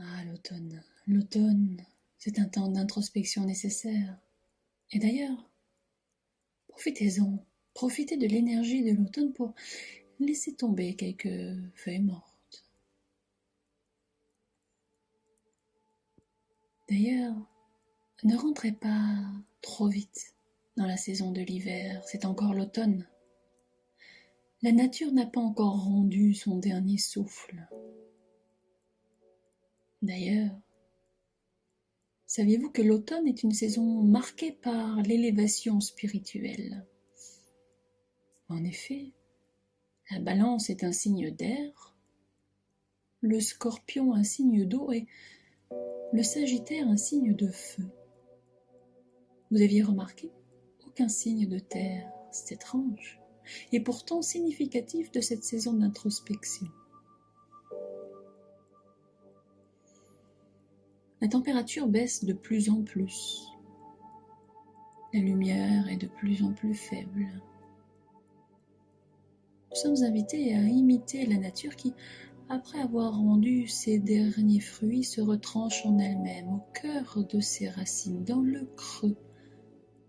Ah, l'automne. L'automne, c'est un temps d'introspection nécessaire. Et d'ailleurs, profitez-en. Profitez de l'énergie de l'automne pour laisser tomber quelques feuilles mortes. D'ailleurs, ne rentrez pas trop vite dans la saison de l'hiver, c'est encore l'automne. La nature n'a pas encore rendu son dernier souffle. D'ailleurs, saviez-vous que l'automne est une saison marquée par l'élévation spirituelle? En effet, la balance est un signe d'air, le scorpion un signe d'eau et le sagittaire un signe de feu. Vous aviez remarqué? Aucun signe de terre, c'est étrange, et pourtant significatif de cette saison d'introspection. La température baisse de plus en plus. La lumière est de plus en plus faible. Nous sommes invités à imiter la nature qui, après avoir rendu ses derniers fruits, se retranche en elle-même, au cœur de ses racines, dans le creux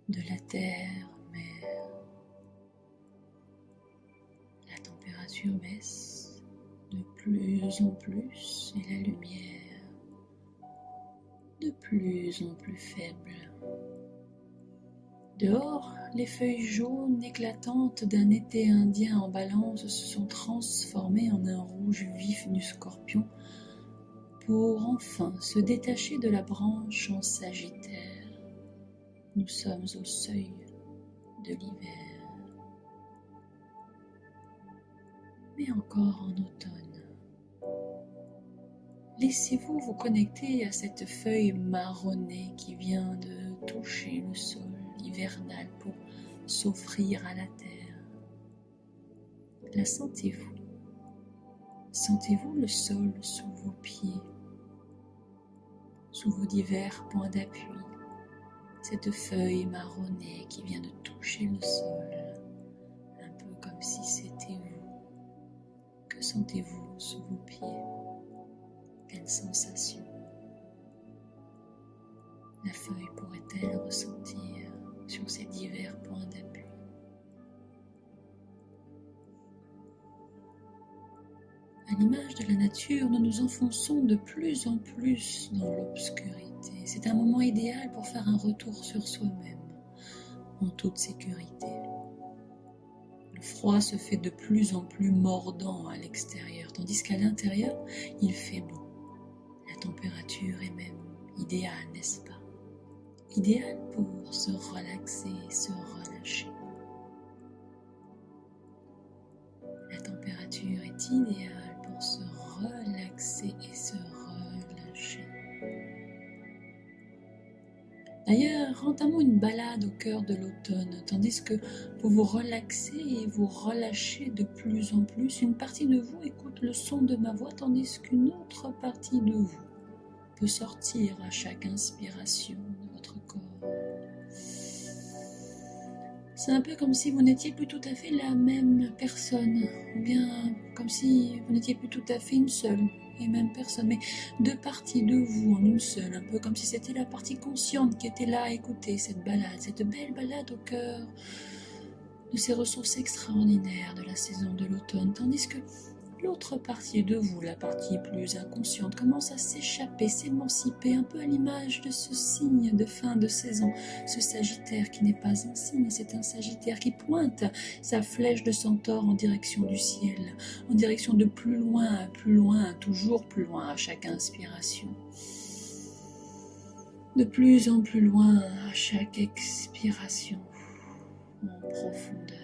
de la terre-mère. La température baisse de plus en plus et la lumière de plus en plus faible. Dehors, les feuilles jaunes éclatantes d'un été indien en balance se sont transformées en un rouge vif du scorpion pour enfin se détacher de la branche en sagittaire. Nous sommes au seuil de l'hiver, mais encore en automne. Laissez-vous vous connecter à cette feuille marronnée qui vient de toucher le sol hivernal pour s'offrir à la terre. La sentez-vous? Sentez-vous le sol sous vos pieds, sous vos divers points d'appui, cette feuille marronnée qui vient de toucher le sol, un peu comme si c'était vous. Que sentez-vous sous vos pieds? Quelle sensation la feuille pourrait-elle ressentir sur ces divers points d'appui? À l'image de la nature, nous nous enfonçons de plus en plus dans l'obscurité. C'est un moment idéal pour faire un retour sur soi-même, en toute sécurité. Le froid se fait de plus en plus mordant à l'extérieur, tandis qu'à l'intérieur, il fait beau. La température est même idéale, n'est-ce pas? Idéale pour se relaxer et se relâcher. La température est idéale pour se relaxer et se relâcher. D'ailleurs, entamons une balade au cœur de l'automne, tandis que vous vous relaxez et vous relâchez de plus en plus. Une partie de vous écoute le son de ma voix, tandis qu'une autre partie de vous peut sortir à chaque inspiration de votre corps. C'est un peu comme si vous n'étiez plus tout à fait la même personne, ou bien comme si vous n'étiez plus tout à fait une seule et même personne, mais deux parties de vous en une seule, un peu comme si c'était la partie consciente qui était là à écouter cette balade, cette belle balade au cœur de ces ressources extraordinaires de la saison de l'automne, tandis que l'autre partie de vous, la partie plus inconsciente, commence à s'échapper, s'émanciper, un peu à l'image de ce signe de fin de saison, ce sagittaire qui n'est pas un signe, c'est un sagittaire qui pointe sa flèche de centaure en direction du ciel, en direction de plus loin, toujours plus loin à chaque inspiration. De plus en plus loin à chaque expiration, en profondeur.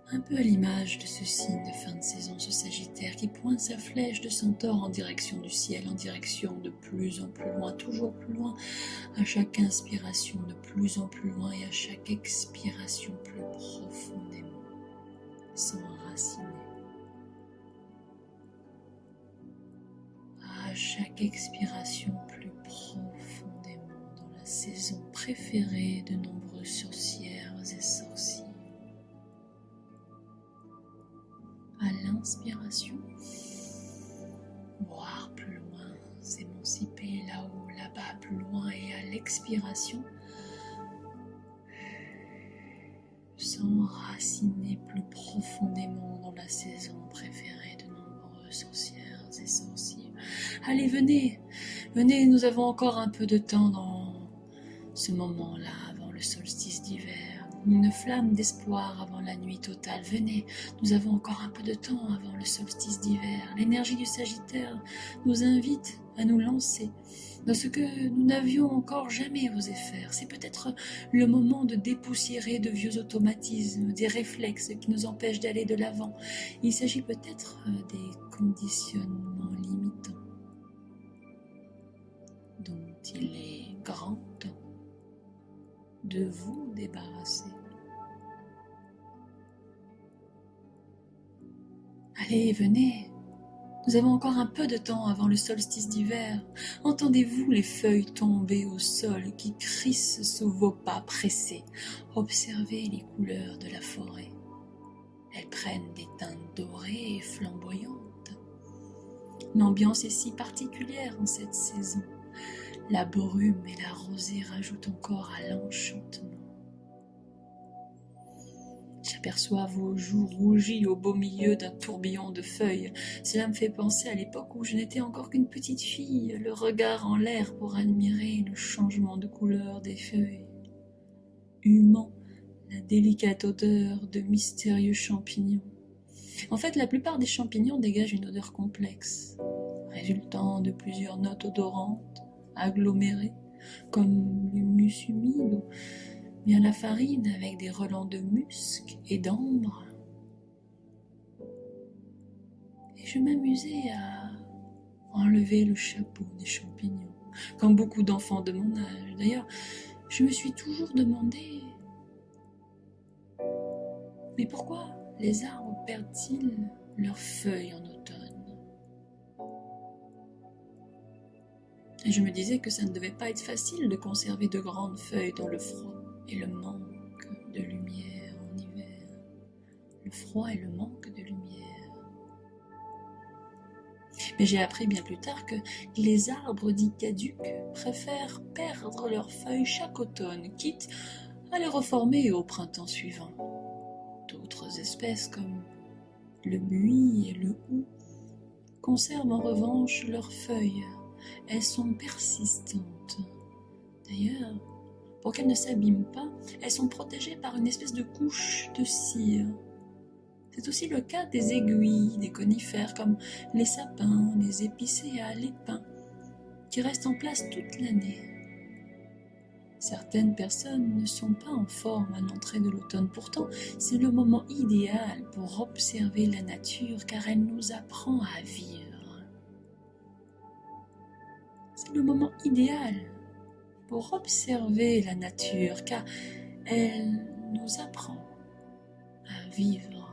Un peu à l'image de ce signe de fin de saison, ce sagittaire qui pointe sa flèche de centaure en direction du ciel, en direction de plus en plus loin, toujours plus loin, à chaque inspiration de plus en plus loin et à chaque expiration plus profondément, s'enraciner. À chaque expiration plus profondément dans la saison préférée de nombreuses sorcières et sorciers. À l'inspiration, voir plus loin, s'émanciper là-haut, là-bas, plus loin, et à l'expiration, s'enraciner plus profondément dans la saison préférée de nombreux sorcières et sorciers. Allez, venez, venez, nous avons encore un peu de temps dans ce moment-là, avant le solstice d'hiver. Une flamme d'espoir avant la nuit totale. Venez, nous avons encore un peu de temps avant le solstice d'hiver. L'énergie du Sagittaire nous invite à nous lancer dans ce que nous n'avions encore jamais osé faire. C'est peut-être le moment de dépoussiérer de vieux automatismes, des réflexes qui nous empêchent d'aller de l'avant. Il s'agit peut-être des conditionnements limitants dont il est grand temps de vous débarrasser. Allez, venez, nous avons encore un peu de temps avant le solstice d'hiver. Entendez-vous les feuilles tomber au sol qui crissent sous vos pas pressés? Observez les couleurs de la forêt. Elles prennent des teintes dorées et flamboyantes. L'ambiance est si particulière en cette saison. La brume et la rosée rajoutent encore à l'enchantement. J'aperçois vos joues rougies au beau milieu d'un tourbillon de feuilles. Cela me fait penser à l'époque où je n'étais encore qu'une petite fille, le regard en l'air pour admirer le changement de couleur des feuilles, humant la délicate odeur de mystérieux champignons. En fait, la plupart des champignons dégagent une odeur complexe, résultant de plusieurs notes odorantes, agglomérées, comme l'humus humide ou bien la farine avec des relents de musc et d'ambre. Et je m'amusais à enlever le chapeau des champignons, comme beaucoup d'enfants de mon âge. D'ailleurs, je me suis toujours demandé, mais pourquoi les arbres perdent-ils leurs feuilles en automne? Et je me disais que ça ne devait pas être facile de conserver de grandes feuilles dans le froid et le manque de lumière en hiver. Le froid et le manque de lumière. Mais j'ai appris bien plus tard que les arbres dits caducs préfèrent perdre leurs feuilles chaque automne, quitte à les reformer au printemps suivant. D'autres espèces comme le buis et le houx conservent en revanche leurs feuilles. Elles sont persistantes. D'ailleurs, pour qu'elles ne s'abîment pas, elles sont protégées par une espèce de couche de cire. C'est aussi le cas des aiguilles, des conifères comme les sapins, les épicéas, les pins, qui restent en place toute l'année. Certaines personnes ne sont pas en forme à l'entrée de l'automne. Pourtant, c'est le moment idéal pour observer la nature car elle nous apprend à vivre. C'est le moment idéal pour observer la nature car elle nous apprend à vivre.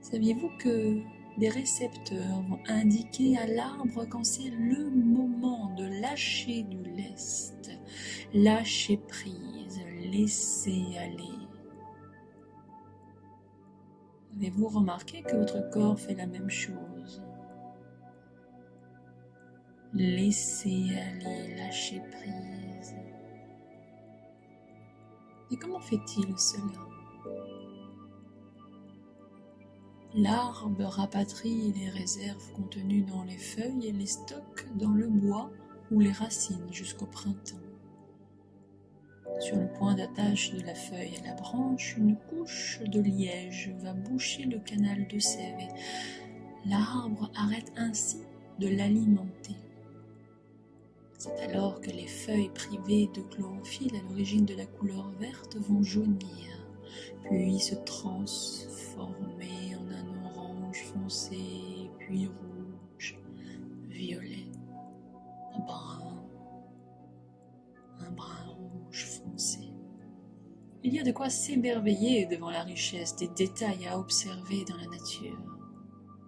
Saviez-vous que des récepteurs vont indiquer à l'arbre quand c'est le moment de lâcher du lest, lâcher prise, laisser aller? Avez-vous remarqué que votre corps fait la même chose? Laisser aller, lâcher prise. Et comment fait-il cela? L'arbre rapatrie les réserves contenues dans les feuilles et les stocke dans le bois ou les racines jusqu'au printemps. Sur le point d'attache de la feuille à la branche, une couche de liège va boucher le canal de sève et l'arbre arrête ainsi de l'alimenter. C'est alors que les feuilles privées de chlorophylle à l'origine de la couleur verte vont jaunir, puis se transformer en un orange foncé, puis rouge, violet, un brun rouge foncé. Il y a de quoi s'émerveiller devant la richesse des détails à observer dans la nature,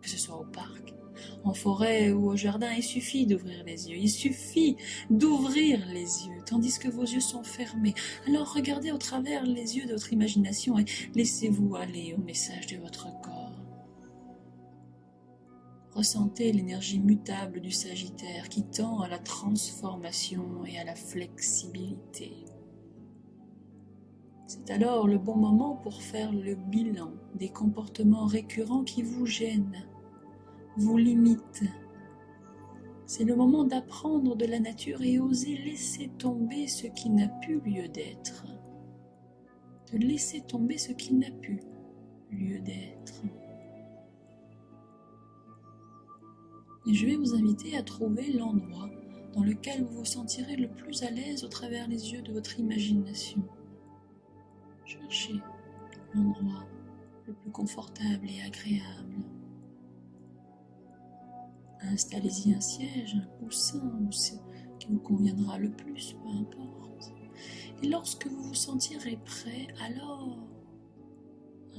que ce soit au parc, en forêt ou au jardin. Il suffit d'ouvrir les yeux, il suffit d'ouvrir les yeux, tandis que vos yeux sont fermés. Alors regardez au travers les yeux de votre imagination et laissez-vous aller au message de votre corps. Ressentez l'énergie mutable du Sagittaire qui tend à la transformation et à la flexibilité. C'est alors le bon moment pour faire le bilan des comportements récurrents qui vous gênent, vous limitent. C'est le moment d'apprendre de la nature et oser laisser tomber ce qui n'a plus lieu d'être. De laisser tomber ce qui n'a plus lieu d'être. Et je vais vous inviter à trouver l'endroit dans lequel vous vous sentirez le plus à l'aise au travers les yeux de votre imagination. Cherchez l'endroit le plus confortable et agréable. Installez-y un siège, un coussin, ou ce qui vous conviendra le plus, peu importe. Et lorsque vous vous sentirez prêt, alors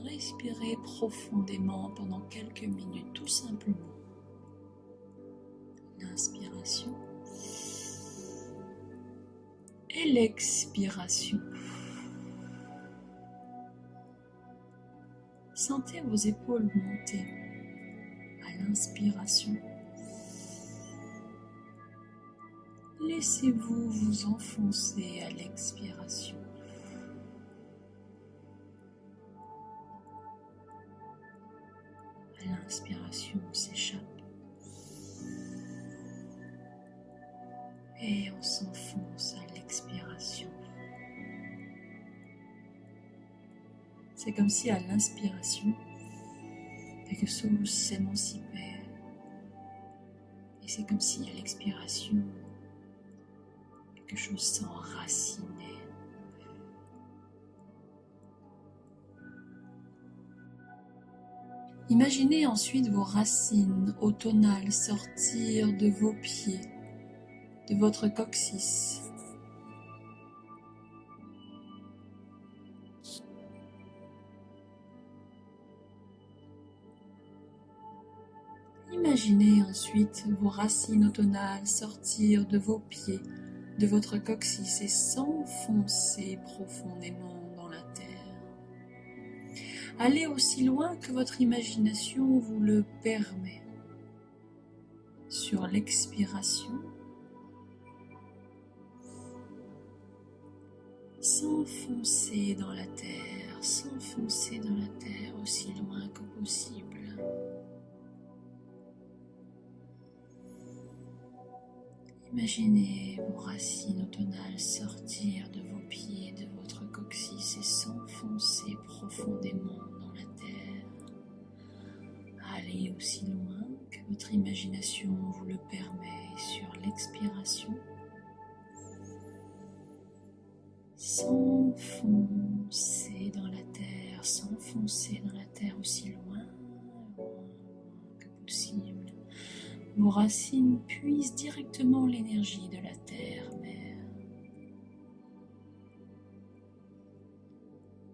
respirez profondément pendant quelques minutes, tout simplement. L'inspiration et l'expiration. Sentez vos épaules monter à l'inspiration. Laissez-vous vous enfoncer à l'expiration. À l'inspiration, on s'échappe. Et on s'enfonce à l'expiration. C'est comme si à l'inspiration, quelque chose s'émancipait. Et c'est comme si à l'expiration, quelque chose s'enracinait. Imaginez ensuite vos racines automnales sortir de vos pieds, de votre coccyx. Imaginez ensuite vos racines automnales sortir de vos pieds, de votre coccyx et s'enfoncer profondément dans la terre. Allez aussi loin que votre imagination vous le permet. Sur l'expiration, s'enfoncer dans la terre, s'enfoncer dans la terre aussi loin que possible. Imaginez vos racines automnales sortir de vos pieds, de votre coccyx et s'enfoncer profondément dans la terre. Allez aussi loin que votre imagination vous le permet sur l'expiration. S'enfoncer dans la terre, s'enfoncer dans la terre aussi loin que possible. Vos racines puisent directement l'énergie de la terre-mère.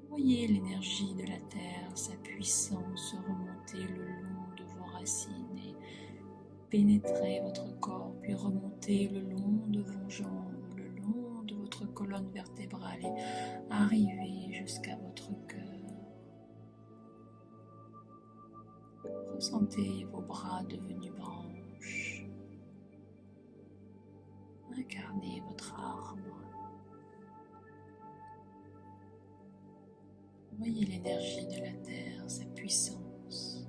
Voyez l'énergie de la terre, sa puissance remonter le long de vos racines et pénétrer votre corps, puis remonter le long de vos jambes, le long de votre colonne vertébrale et arriver jusqu'à votre cœur. Ressentez vos bras devenus branches. Incarnez votre arbre. Voyez l'énergie de la terre, sa puissance.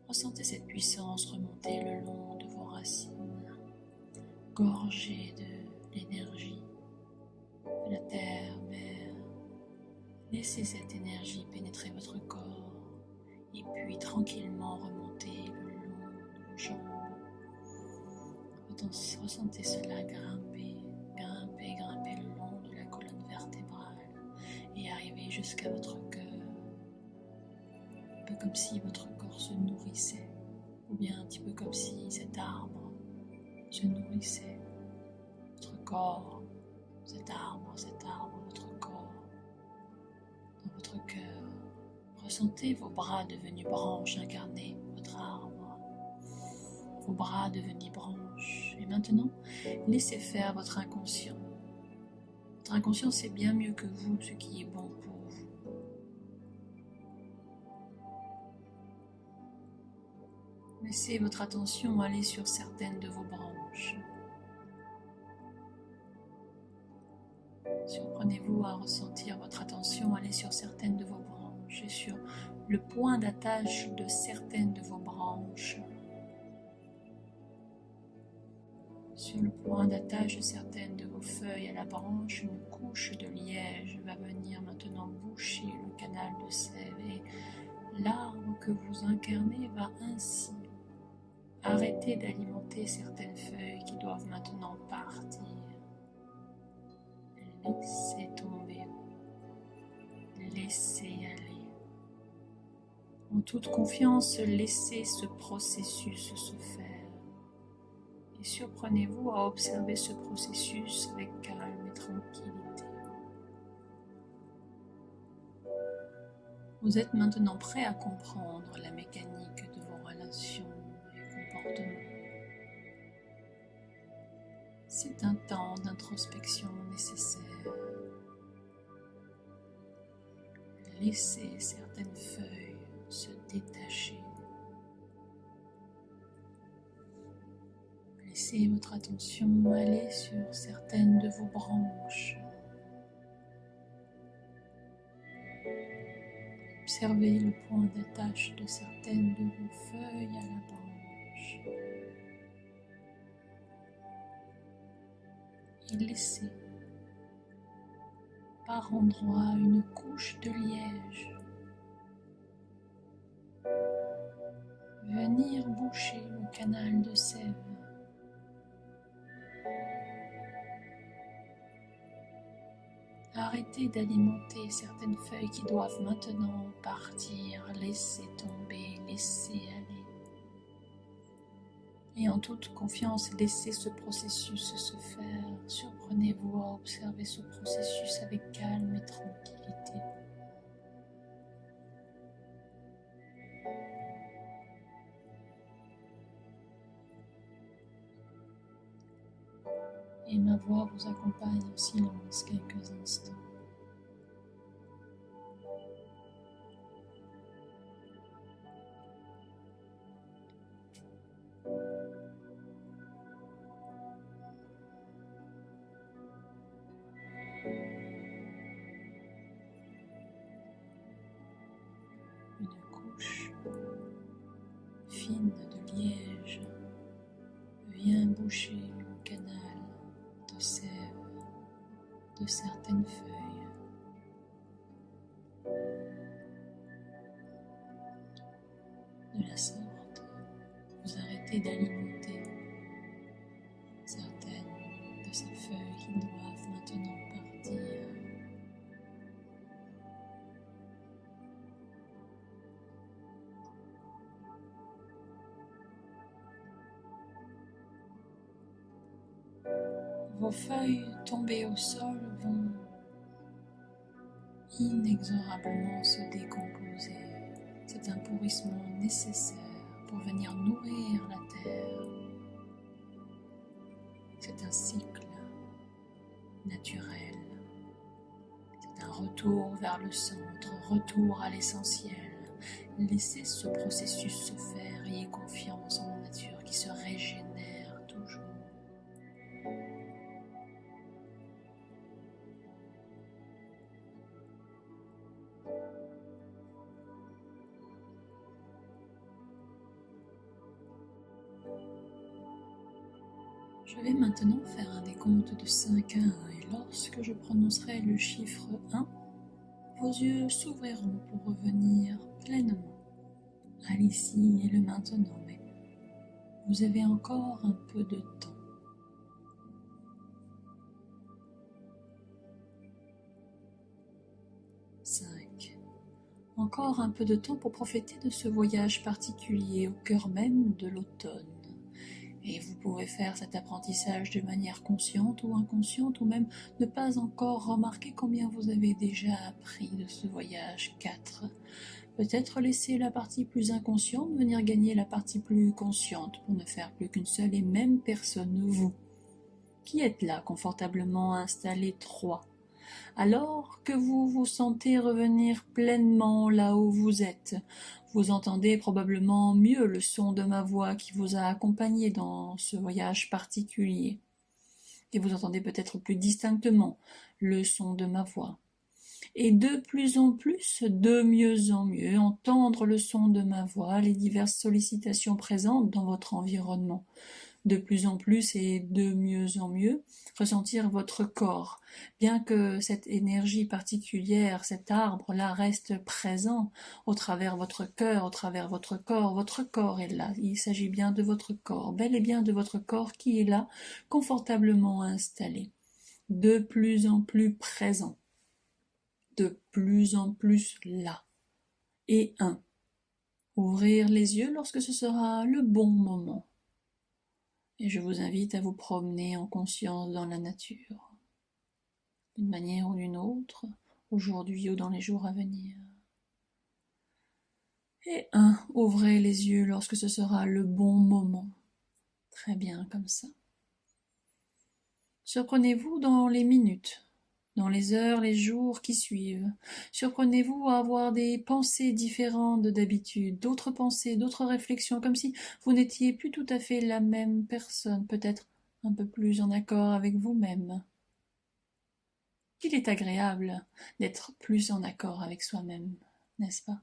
Ressentez cette puissance remonter le long de vos racines, gorgées de l'énergie de la terre, mère. Laissez cette énergie pénétrer votre corps et puis tranquillement remonter le long de vos jambes. Ressentez cela grimper, grimper, grimper le long de la colonne vertébrale et arriver jusqu'à votre cœur. Un peu comme si votre corps se nourrissait, ou bien un petit peu comme si cet arbre se nourrissait. Votre corps, cet arbre, votre corps, dans votre cœur. Ressentez vos bras devenus branches, incarnez votre arbre. Vos bras devenus branches. Et maintenant, laissez faire votre inconscient. Votre inconscient sait bien mieux que vous ce qui est bon pour vous. Laissez votre attention aller sur certaines de vos branches. Surprenez-vous à ressentir votre attention aller sur certaines de vos branches et sur le point d'attache de certaines de vos branches. Sur le point d'attache de certaines de vos feuilles à la branche, une couche de liège va venir maintenant boucher le canal de sève et l'arbre que vous incarnez va ainsi arrêter d'alimenter certaines feuilles qui doivent maintenant partir. Laissez tomber, laissez aller. En toute confiance, laissez ce processus se faire. Et surprenez-vous à observer ce processus avec calme et tranquillité. Vous êtes maintenant prêt à comprendre la mécanique de vos relations et comportements. C'est un temps d'introspection nécessaire. Laissez certaines feuilles se détacher. Laissez votre attention aller sur certaines de vos branches. Observez le point d'attache de certaines de vos feuilles à la branche. Et laissez par endroits une couche de liège venir boucher le canal de sève. Arrêtez d'alimenter certaines feuilles qui doivent maintenant partir. Laissez tomber, laissez aller. Et en toute confiance, laissez ce processus se faire. Surprenez-vous à observer ce processus avec calme et tranquillité. Et ma voix vous accompagne en silence quelques instants. Une couche fine de liège vient boucher le canal de sève de certaines feuilles. De la sorte, vous arrêtez d'alimenter certaines de ces feuilles qui doivent maintenant partir. Vos feuilles tombées au sol vont inexorablement se décomposer. C'est un pourrissement nécessaire pour venir nourrir la terre. C'est un cycle naturel. C'est un retour vers le centre, retour à l'essentiel. Laissez ce processus se faire, ayez confiance en la nature qui se régénère toujours. Je vais maintenant faire un décompte de 5 à 1 et lorsque je prononcerai le chiffre 1, vos yeux s'ouvriront pour revenir pleinement à l'ici et le maintenant, mais vous avez encore un peu de temps. 5. Encore un peu de temps pour profiter de ce voyage particulier au cœur même de l'automne. Et vous pouvez faire cet apprentissage de manière consciente ou inconsciente, ou même ne pas encore remarquer combien vous avez déjà appris de ce voyage. 4. Peut-être laisser la partie plus inconsciente venir gagner la partie plus consciente pour ne faire plus qu'une seule et même personne, vous, qui êtes là confortablement installé. 3. Alors que vous vous sentez revenir pleinement là où vous êtes, Vous entendez probablement mieux le son de ma voix qui vous a accompagné dans ce voyage particulier. Et vous entendez peut-être plus distinctement le son de ma voix. Et de plus en plus, de mieux en mieux, entendre le son de ma voix, les diverses sollicitations présentes dans votre environnement. De plus en plus et de mieux en mieux, ressentir votre corps. Bien que cette énergie particulière, cet arbre-là reste présent au travers votre cœur, au travers votre corps est là. Il s'agit bien de votre corps, bel et bien de votre corps qui est là, confortablement installé, de plus en plus présent, de plus en plus là. Et ouvrir les yeux lorsque ce sera le bon moment. Et je vous invite à vous promener en conscience dans la nature, d'une manière ou d'une autre, aujourd'hui ou dans les jours à venir. Et ouvrez les yeux lorsque ce sera le bon moment. Très bien, comme ça. Surprenez-vous dans les minutes, dans les heures, les jours qui suivent. Surprenez-vous à avoir des pensées différentes d'habitude, d'autres pensées, d'autres réflexions, comme si vous n'étiez plus tout à fait la même personne, peut-être un peu plus en accord avec vous-même. Il est agréable d'être plus en accord avec soi-même, n'est-ce pas ?